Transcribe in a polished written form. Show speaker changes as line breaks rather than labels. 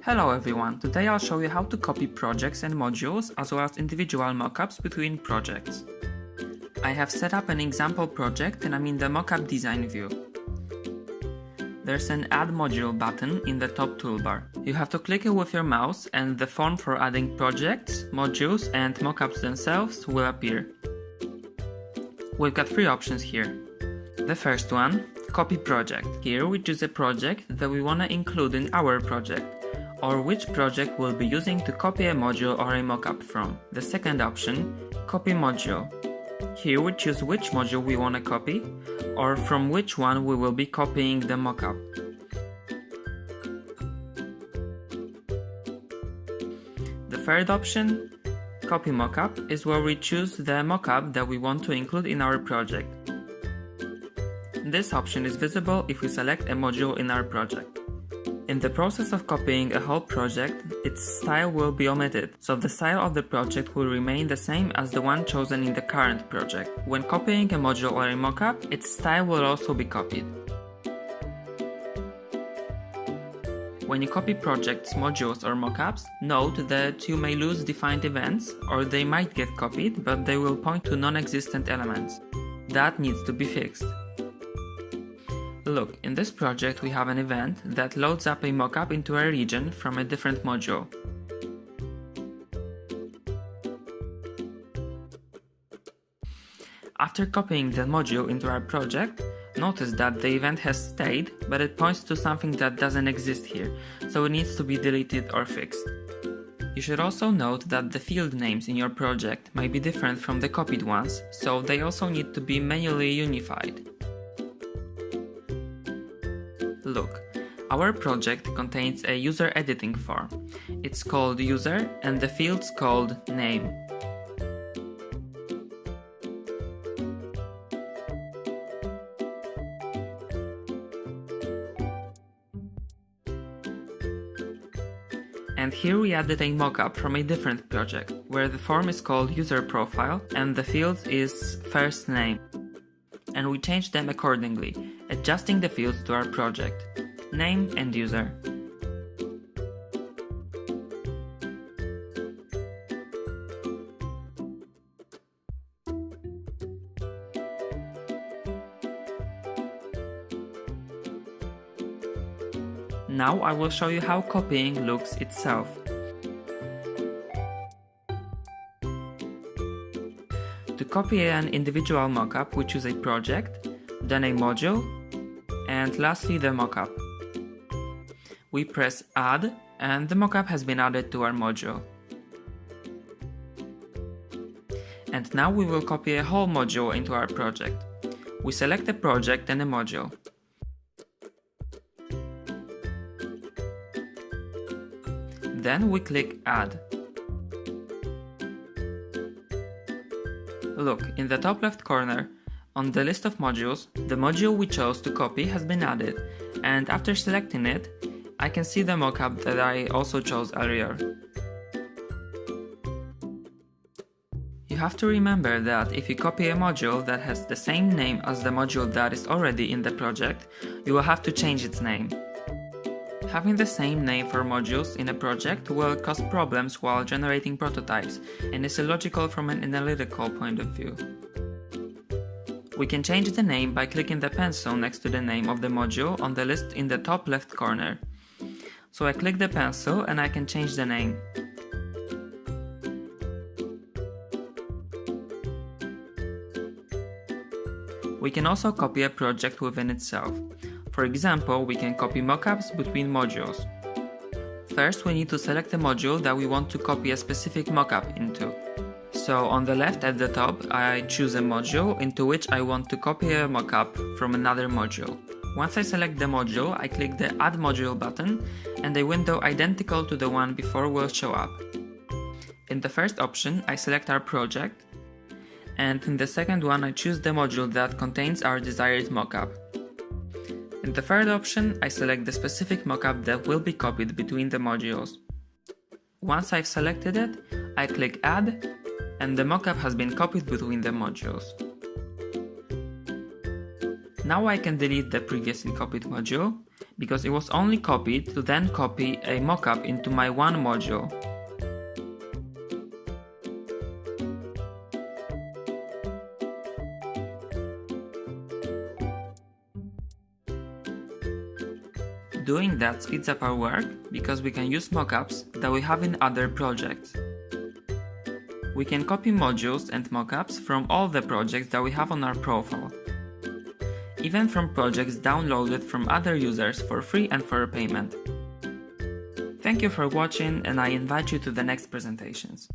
Hello everyone, today I'll show you how to copy projects and modules as well as individual mockups between projects. I have set up an example project and I'm in the mockup design view. There's an Add Module button in the top toolbar. You have to click it with your mouse and the form for adding projects, modules and mockups themselves will appear. We've got three options here. The first one, Copy Project. Here we choose a project that we want to include in our project, or which project we'll be using to copy a module or a mockup from. The second option, Copy Module. Here we choose which module we want to copy, or from which one we will be copying the mockup. The third option, Copy Mockup, is where we choose the mockup that we want to include in our project. This option is visible if we select a module in our project. In the process of copying a whole project, its style will be omitted, so the style of the project will remain the same as the one chosen in the current project. When copying a module or a mockup, its style will also be copied. When you copy projects, modules or mockups, note that you may lose defined events, or they might get copied, but they will point to non-existent elements. That needs to be fixed. Look, in this project we have an event that loads up a mockup into a region from a different module. After copying the module into our project, notice that the event has stayed, but it points to something that doesn't exist here, so it needs to be deleted or fixed. You should also note that the field names in your project may be different from the copied ones, so they also need to be manually unified. Look, our project contains a user editing form. It's called user and the field's called name. And here we added a mockup from a different project, where the form is called user profile and the field is first name. And we changed them accordingly, adjusting the fields to our project, name and user. Now I will show you how copying looks itself. To copy an individual mockup, we choose a project, then a module, and lastly the mockup. We press Add, and the mockup has been added to our module. And now we will copy a whole module into our project. We select a project and a module. Then we click Add. Look, in the top left corner, on the list of modules, the module we chose to copy has been added, and after selecting it, I can see the mockup that I also chose earlier. You have to remember that if you copy a module that has the same name as the module that is already in the project, you will have to change its name. Having the same name for modules in a project will cause problems while generating prototypes and is illogical from an analytical point of view. We can change the name by clicking the pencil next to the name of the module on the list in the top left corner. So I click the pencil and I can change the name. We can also copy a project within itself. For example, we can copy mockups between modules. First, we need to select a module that we want to copy a specific mockup into. So on the left at the top, I choose a module into which I want to copy a mockup from another module. Once I select the module, I click the Add Module button and a window identical to the one before will show up. In the first option, I select our project, and in the second one, I choose the module that contains our desired mockup. In the third option, I select the specific mockup that will be copied between the modules. Once I've selected it, I click Add, and the mockup has been copied between the modules. Now I can delete the previously copied module, because it was only copied to then copy a mockup into my one module. Doing that speeds up our work because we can use mockups that we have in other projects. We can copy modules and mockups from all the projects that we have on our profile, even from projects downloaded from other users for free and for a payment. Thank you for watching, and I invite you to the next presentations.